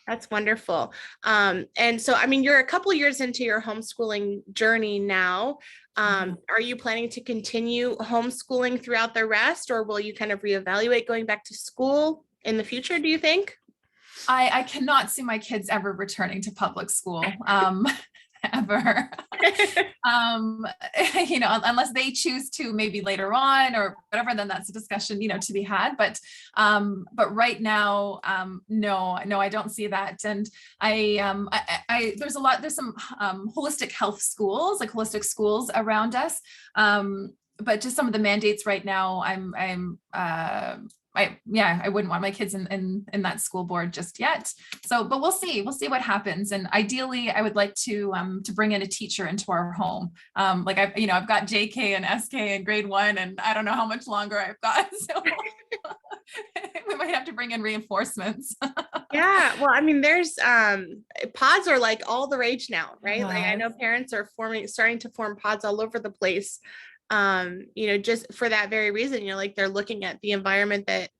That's wonderful. And so, you're a couple years into your homeschooling journey now. Are you planning to continue homeschooling throughout the rest, or will you kind of reevaluate going back to school in the future, do you think? I cannot see my kids ever returning to public school. Ever. Unless they choose to maybe later on or whatever, then that's a discussion, to be had. But right now, no, I don't see that. And there's some holistic health schools, like holistic schools around us. But just some of the mandates right now, I wouldn't want my kids in that school board just yet. So, but we'll see what happens. And ideally I would like to bring in a teacher into our home. I've got JK and SK in grade 1, and I don't know how much longer I've got. So we might have to bring in reinforcements. Yeah. Well, there's pods are like all the rage now, right? Like, I know parents are starting to form pods all over the place. Just for that very reason, they're looking at the environment that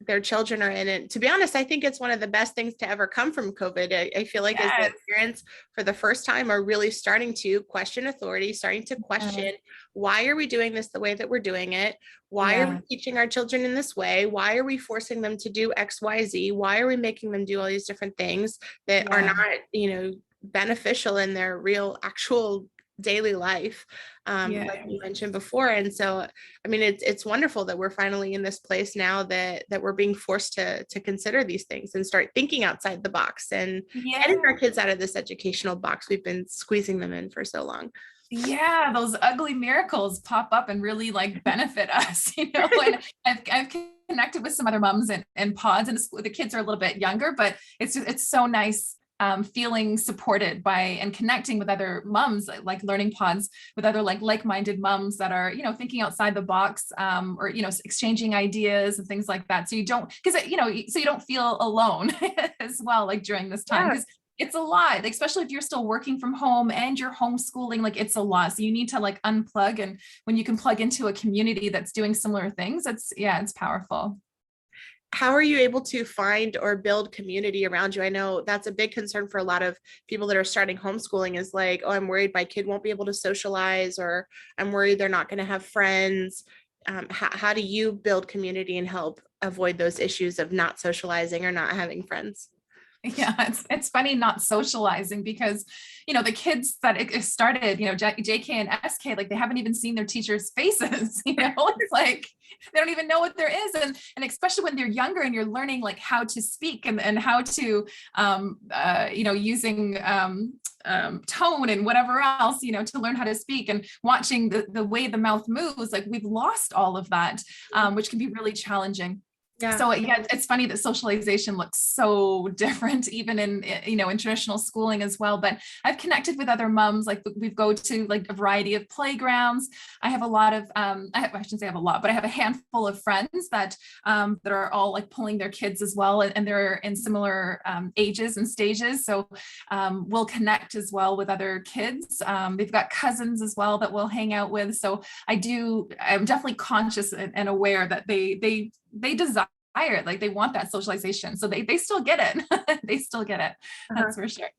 their children are in. And to be honest, I think it's one of the best things to ever come from COVID. I feel like as the parents for the first time are really starting to question authority, starting to question, why are we doing this the way that we're doing it? Why are we teaching our children in this way? Why are we forcing them to do X, Y, Z? Why are we making them do all these different things that are not, beneficial in their real actual daily life, like you mentioned before. And so, it's wonderful that we're finally in this place now that we're being forced to consider these things and start thinking outside the box and getting our kids out of this educational box we've been squeezing them in for so long. Yeah, those ugly miracles pop up and really benefit us, and I've connected with some other moms and pods, and the kids are a little bit younger, but it's so nice feeling supported by and connecting with other moms, like learning pods with other like-minded moms that are, thinking outside the box, or, exchanging ideas and things like that. So you don't, so you don't feel alone as well, during this time, because it's a lot, especially if you're still working from home and you're homeschooling, it's a lot. So you need to unplug. And when you can plug into a community that's doing similar things, it's powerful. How are you able to find or build community around you? I know that's a big concern for a lot of people that are starting homeschooling, is I'm worried my kid won't be able to socialize, or I'm worried they're not going to have friends. how do you build community and help avoid those issues of not socializing or not having friends? Yeah, it's funny not socializing because, the kids that it started, JK and SK, like they haven't even seen their teachers' faces, it's like they don't even know what there is. And especially when they're younger and you're learning like how to speak and how to, using tone and whatever else, to learn how to speak and watching the way the mouth moves, like we've lost all of that, which can be really challenging. Yeah. So yeah, it's funny that socialization looks so different, even in traditional schooling as well. But I've connected with other moms, like we go to like a variety of playgrounds. I have a lot of, I shouldn't say I have a lot, but I have a handful of friends that are all like pulling their kids as well, and they're in similar ages and stages. So we'll connect as well with other kids. They've got cousins as well that we'll hang out with. So I'm definitely conscious and aware that they desire it, like they want that socialization, so they still get it. They still get it. That's for sure.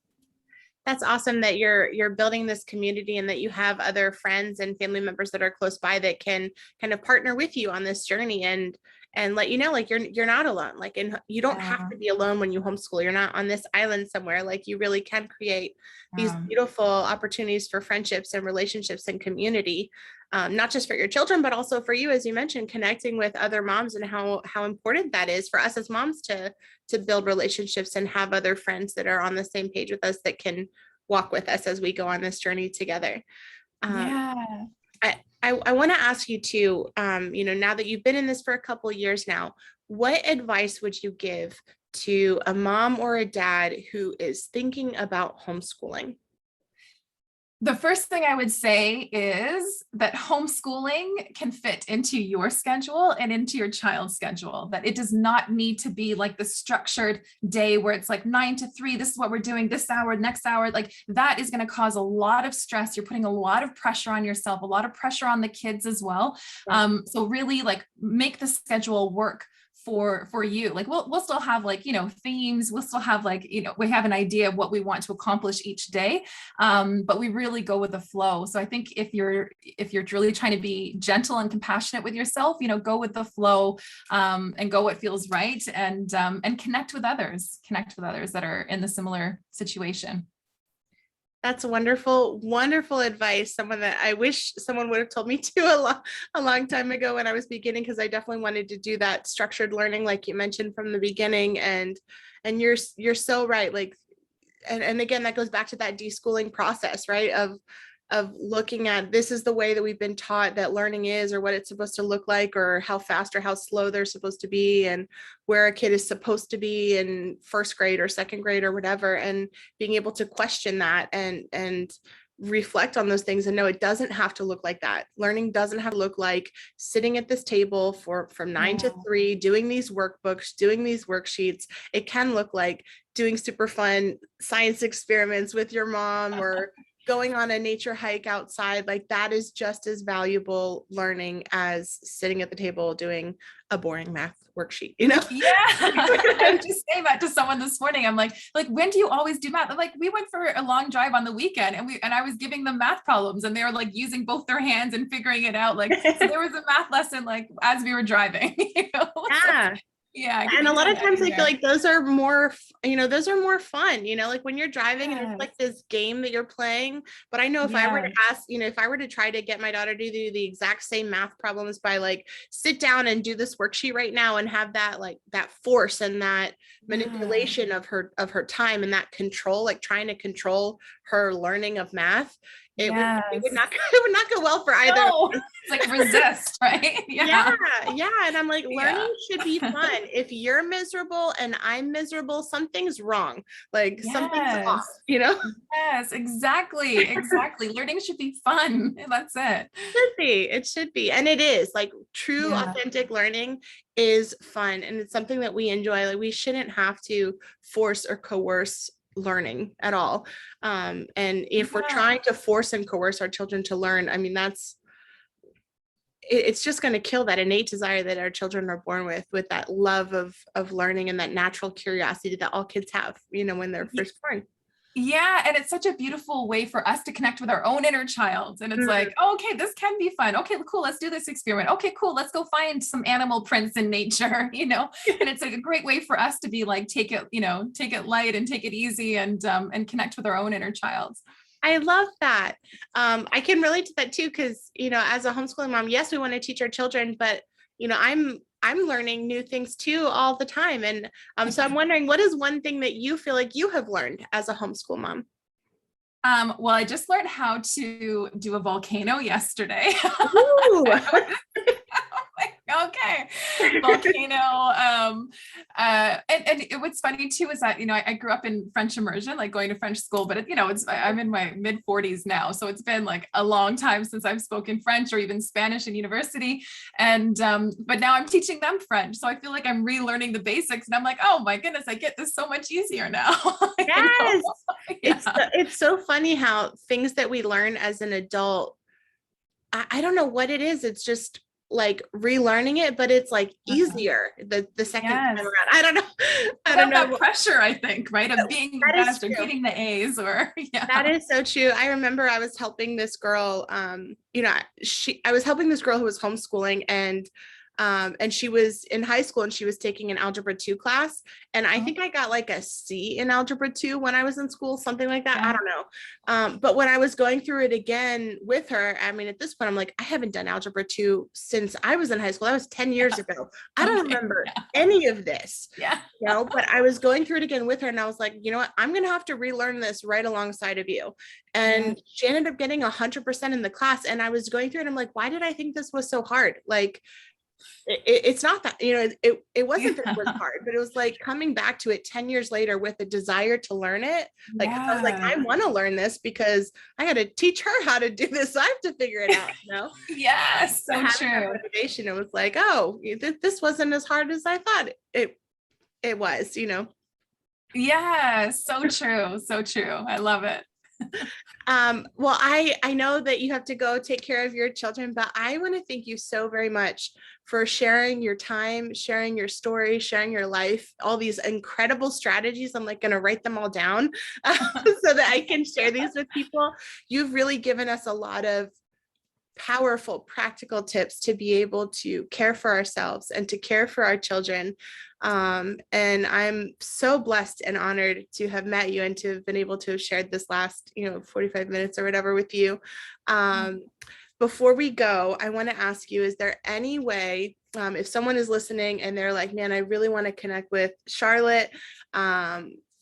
That's awesome that you're building this community and that you have other friends and family members that are close by that can kind of partner with you on this journey and let you know, like you're not alone, like, and you don't have to be alone when you homeschool. You're not on this island somewhere. Like you really can create these beautiful opportunities for friendships and relationships and community, not just for your children, but also for you, as you mentioned, connecting with other moms, and how important that is for us as moms to build relationships and have other friends that are on the same page with us that can walk with us as we go on this journey together. I want to ask you too, now that you've been in this for a couple of years now, what advice would you give to a mom or a dad who is thinking about homeschooling? The first thing I would say is that homeschooling can fit into your schedule and into your child's schedule, that it does not need to be like the structured day where it's like 9 to 3, this is what we're doing this hour, next hour. Like that is going to cause a lot of stress. You're putting a lot of pressure on yourself, a lot of pressure on the kids as well. So really like make the schedule work for you. Like we'll still have like, themes, we'll still have like, we have an idea of what we want to accomplish each day. But we really go with the flow. So I think if you're really trying to be gentle and compassionate with yourself, go with the flow, and go what feels right, and connect with others that are in the similar situation. That's wonderful, wonderful advice. Someone that I wish someone would have told me to a long time ago when I was beginning, because I definitely wanted to do that structured learning, like you mentioned from the beginning. And you're so right. Like, and again, that goes back to that deschooling process, right? Of looking at, this is the way that we've been taught that learning is, or what it's supposed to look like, or how fast or how slow they're supposed to be, and where a kid is supposed to be in first grade or second grade or whatever, and being able to question that and reflect on those things and know it doesn't have to look like that. Learning doesn't have to look like sitting at this table from 9 to 3, doing these workbooks, doing these worksheets. It can look like doing super fun science experiments with your mom, or going on a nature hike outside. Like that is just as valuable learning as sitting at the table doing a boring math worksheet, Yeah. I was just saying that to someone this morning. I'm like, when do you always do math? I'm like, we went for a long drive on the weekend and I was giving them math problems and they were like using both their hands and figuring it out. Like, so there was a math lesson, like as we were driving, Yeah. Yeah. And a lot of times I feel like those are more fun, like when you're driving and it's like this game that you're playing. But I know if I were to ask, if I were to try to get my daughter to do the exact same math problems by like, sit down and do this worksheet right now and have that, like that force and that manipulation of her time and that control, like trying to control her learning of math, it would not go well for either. No. It's like resist, right? Yeah. And I'm like, learning should be fun. If you're miserable and I'm miserable, something's wrong. Like something's off, Yes, exactly. Learning should be fun. That's it. It should be. And it is. Like true, authentic learning is fun. And it's something that we enjoy. Like we shouldn't have to force or coerce learning at all. And if we're trying to force and coerce our children to learn, I mean, it's just going to kill that innate desire that our children are born with that love of learning and that natural curiosity that all kids have, when they're first born. Yeah. And it's such a beautiful way for us to connect with our own inner child. And it's like, oh, okay, this can be fun. Okay, cool. Let's do this experiment. Okay, cool. Let's go find some animal prints in nature, and it's like a great way for us to be like, take it light and take it easy and connect with our own inner child. I love that. I can relate to that too, because, as a homeschooling mom, yes, we want to teach our children, but, I'm learning new things too all the time. And so I'm wondering, what is one thing that you feel like you have learned as a homeschool mom? Well, I just learned how to do a volcano yesterday. Ooh. Okay. Volcano. And what's funny too is that, I grew up in French immersion, like going to French school, but I'm in my mid 40s now. So it's been like a long time since I've spoken French or even Spanish in university. And, but now I'm teaching them French. So I feel like I'm relearning the basics and I'm like, oh my goodness, I get this so much easier now. Yes. Yeah. It's so funny how things that we learn as an adult, I don't know what it is. It's just like relearning it, but it's like easier the second time around. I don't know. That pressure, I think, right? Of being the best or getting the A's That is so true. I remember I was helping this girl, I was helping this girl who was homeschooling and she was in high school and she was taking an algebra 2 class. And I think I got like a C in algebra 2 when I was in school, something like that. I don't know. But when I was going through it again with her, I mean, at this point, I'm like, I haven't done algebra 2 since I was in high school. That was 10 years ago. I don't remember any of this, but I was going through it again with her. And I was like, you know what, I'm going to have to relearn this right alongside of you. And she ended up getting 100% in the class. And I was going through it. And I'm like, why did I think this was so hard? Like, it's not that, it wasn't that it was hard, but it was like coming back to it 10 years later with a desire to learn it. Like, I was like, I want to learn this because I got to teach her how to do this. So I have to figure it out, Yes, so true. Motivation. It was like, oh, this wasn't as hard as I thought it was, Yeah, so true. So true. I love it. Well, I know that you have to go take care of your children, but I want to thank you so very much for sharing your time, sharing your story, sharing your life, all these incredible strategies. I'm like going to write them all down so that I can share these with people. You've really given us a lot of powerful, practical tips to be able to care for ourselves and to care for our children. And I'm so blessed and honored to have met you and to have been able to have shared this last, 45 minutes or whatever with you. Before we go, I want to ask you, is there any way, if someone is listening and they're like, man, I really want to connect with Charlotte,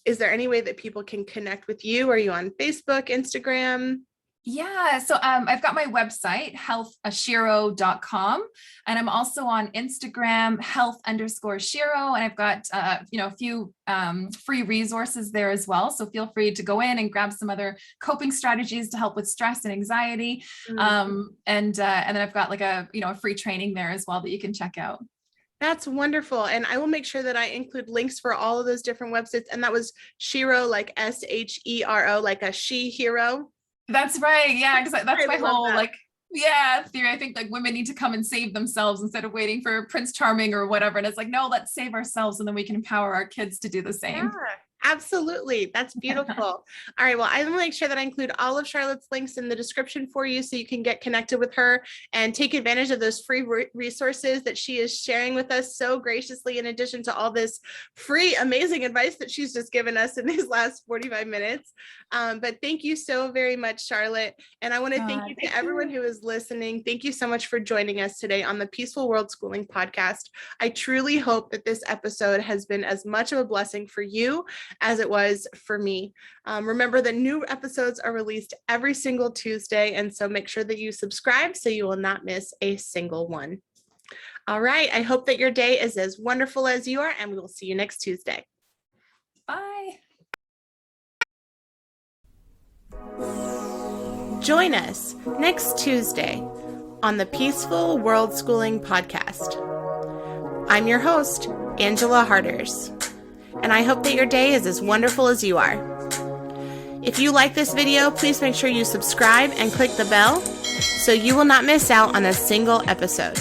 is there any way that people can connect with you? Are you on Facebook, Instagram? Yeah. So I've got my website, health.shero.com. And I'm also on Instagram, health_SHEro. And I've got, a few free resources there as well. So feel free to go in and grab some other coping strategies to help with stress and anxiety. And then I've got like a free training there as well that you can check out. That's wonderful. And I will make sure that I include links for all of those different websites. And that was SHEro, like SHERO, like a she hero. That's right. Yeah. Because that's my whole theory. I think like women need to come and save themselves instead of waiting for Prince Charming or whatever. And it's like, no, let's save ourselves and then we can empower our kids to do the same. Yeah. Absolutely. That's beautiful. All right. Well, I will make sure that I include all of Charlotte's links in the description for you so you can get connected with her and take advantage of those free resources that she is sharing with us so graciously, in addition to all this free, amazing advice that she's just given us in these last 45 minutes. But thank you so very much, Charlotte. And I want to thank you to everyone who is listening. Thank you so much for joining us today on the Peaceful Worldschooling Podcast. I truly hope that this episode has been as much of a blessing for you as it was for me. Remember that new episodes are released every single Tuesday, and so make sure that you subscribe so you will not miss a single one. All right, I hope that your day is as wonderful as you are, and we will see you next Tuesday. Bye. Join us next Tuesday on the Peaceful Worldschooling Podcast. I'm your host, Angela Harders, and I hope that your day is as wonderful as you are. If you like this video, please make sure you subscribe and click the bell so you will not miss out on a single episode.